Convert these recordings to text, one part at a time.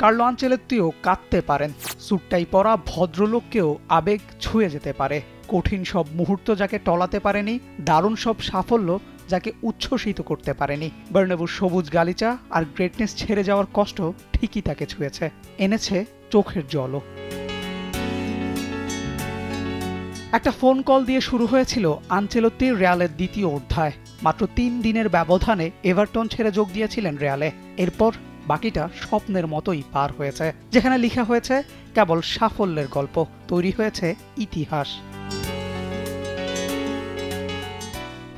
Carlo আনচেলত্তিও কাঁদতে পারেন, স্যুটটাই পরা ভদ্রলোককেও আবেগ ছুঁয়ে যেতে পারে। কঠিন সব মুহূর্ত যাকে টলাতে পারেনি, দারুণ সব সাফল্য যাকে উচ্ছ্বসিত করতে পারেনি। বার্নাব্যুর সবুজ গালিচা আর গ্রেটনেস ছেড়ে যাওয়ার কষ্ট ঠিকই তাকে ছুঁয়েছে, এনেছে চোখের জলও। একটা ফোন কল দিয়ে শুরু হয়েছিল আনচেলত্তির রিয়ালের দ্বিতীয় অধ্যায়। মাত্র 3 দিনের ব্যবধানে এভারটন ছেড়ে যোগ দিয়েছিলেন রিয়ালে। এরপর বাকিটা স্বপ্নের মতোই পার হয়েছে, যেখানে লেখা হয়েছে কেবল সাফল্যের গল্প, তৈরি হয়েছে ইতিহাস।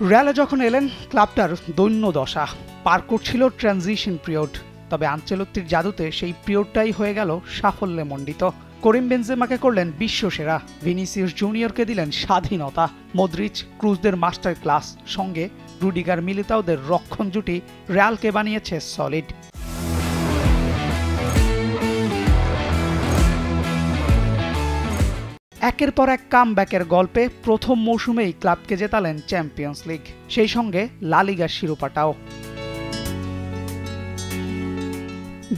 রিয়ালে যখন এলেন, ক্লাবটার দৈন্য দশা পার করছিল ট্রানজিশন পিরিয়ড। তবে আনচেলত্তির জাদুতে সেই পিরিয়ডটাই হয়ে গেল সাফল্যে মণ্ডিত। করিম বেনজেমাকে করলেন বিশ্বসেরা, ভিনিসিয়াস জুনিয়রকে দিলেন স্বাধীনতা, মদ্রিচ ক্রুজদের মাস্টার ক্লাস, সঙ্গে রুডিগার মিলিতাওদের রক্ষণ জুটি রিয়ালকে বানিয়েছে সলিড। একের পর এক কামব্যাকের গল্পে প্রথম মৌসুমেই ক্লাবকে জেতালেন চ্যাম্পিয়ন্স লিগ, সেই সঙ্গে লা লিগার শিরোপাটাও।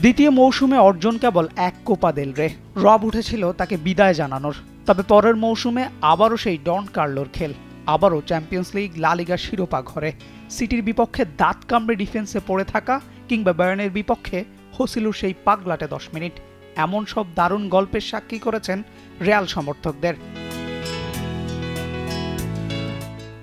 দ্বিতীয় মৌসুমে অর্জন কেবল এক কোপা দেল রে, রব উঠেছিল তাকে বিদায় জানানোর। তবে পরের মৌসুমে আবারও সেই ডন কার্লোর খেল, আবারও চ্যাম্পিয়ন্স লিগ, লা লিগার শিরোপা ঘরে। সিটির বিপক্ষে দাঁত কামড়ে ডিফেন্সে পড়ে থাকা, কিংবা বায়ার্নের বিপক্ষে হসিলুর সেই পাগলাটে 10 মিনিট, এমন সব দারুণ গল্পের সাক্ষী করেছেন রিয়াল সমর্থকদের।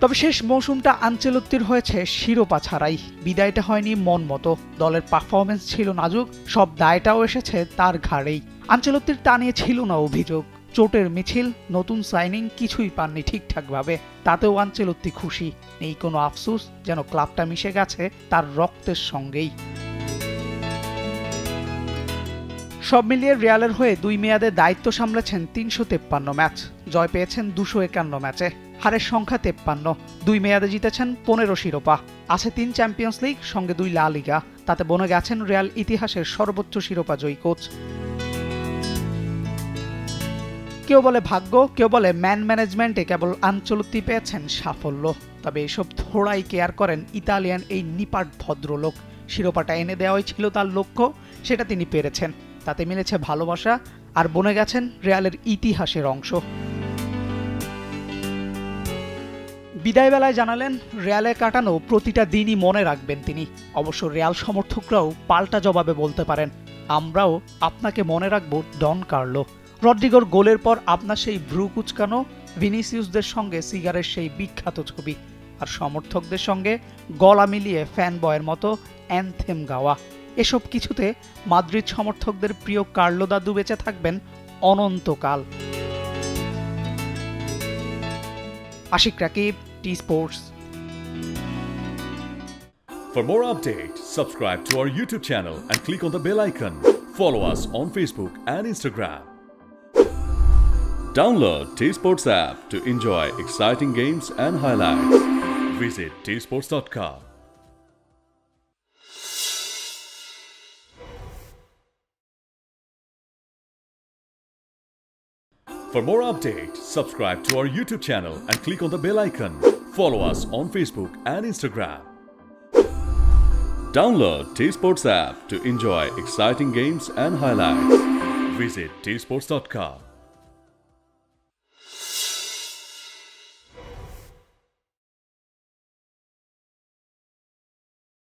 তবে শেষ মৌসুমটা আনচেলত্তির হয়েছে শিরোপা ছাড়াই। বিদায়টা হয়নি মন মতো, দলের পারফরমেন্স ছিল নাজুক, সব দায়টাও এসেছে তার ঘাড়েই। আনচেলত্তির তা নিয়ে ছিল না অভিযোগ, চোটের মিছিল, নতুন সাইনিং কিছুই পাননি ঠিকঠাকভাবে। তাতেও আনচেলত্তি খুশি, নেই কোনো আফসোস, যেন ক্লাবটা মিশে গেছে তার রক্তের সঙ্গেই। সব মিলিয়ে রিয়ালের হয়ে 2 মেয়াদে দায়িত্ব সামলেছেন 353 ম্যাচ, জয় পেয়েছেন 251 ম্যাচে, হারের সংখ্যা 53। 2 মেয়াদে জিতেছেন 15 শিরোপা, আছে 3 চ্যাম্পিয়ন্স লিগ, সঙ্গে 2 লা লিগা। তাতে বনে গেছেন রিয়াল ইতিহাসের সর্বোচ্চ শিরোপা জয়ী কোচ। কেউ বলে ভাগ্য, কেউ বলে ম্যান ম্যানেজমেন্টে কেবল আনচেলত্তি পেয়েছেন সাফল্য। তবে এসব থোড়াই কেয়ার করেন ইতালিয়ান এই নিপাট ভদ্রলোক। শিরোপাটা এনে দেওয়াই ছিল তার লক্ষ্য, সেটা তিনি পেরেছেন। তাতে মিলেছে ভালোবাসা, আর বনে গেছেন রিয়ালের ইতিহাসের অংশ। বিদায় বেলায় জানালেন, রিয়ালে কাটানো প্রতিটা দিনই মনে রাখবেন তিনি। অবশ্য রিয়াল সমর্থকরাও পাল্টা জবাবে বলতে পারেন, আমরাও আপনাকে মনে রাখব ডন কার্লো। রদ্রিগোর গোলের পর আপনার সেই ভ্রু কুচকানো, ভিনিসিয়াসদের সঙ্গে সিগারের সেই বিখ্যাত ছবি, আর সমর্থকদের সঙ্গে গলা মিলিয়ে ফ্যান বয়ের মতো অ্যানথেম গাওয়া, এসব কিছুতে মাদ্রিদ সমর্থকদের প্রিয় কার্লো দাদু বেঁচে থাকবেন অনন্তকাল। Ashiq Rakib, T Sports. For more updates, subscribe to our YouTube channel and click on the bell icon. Follow us on Facebook and Instagram. Download T Sports app to enjoy exciting games and highlights. Visit tsports.com. For more updates, subscribe to our YouTube channel and click on the bell icon. Follow us on Facebook and Instagram. Download T Sports app to enjoy exciting games and highlights. Visit tsports.com.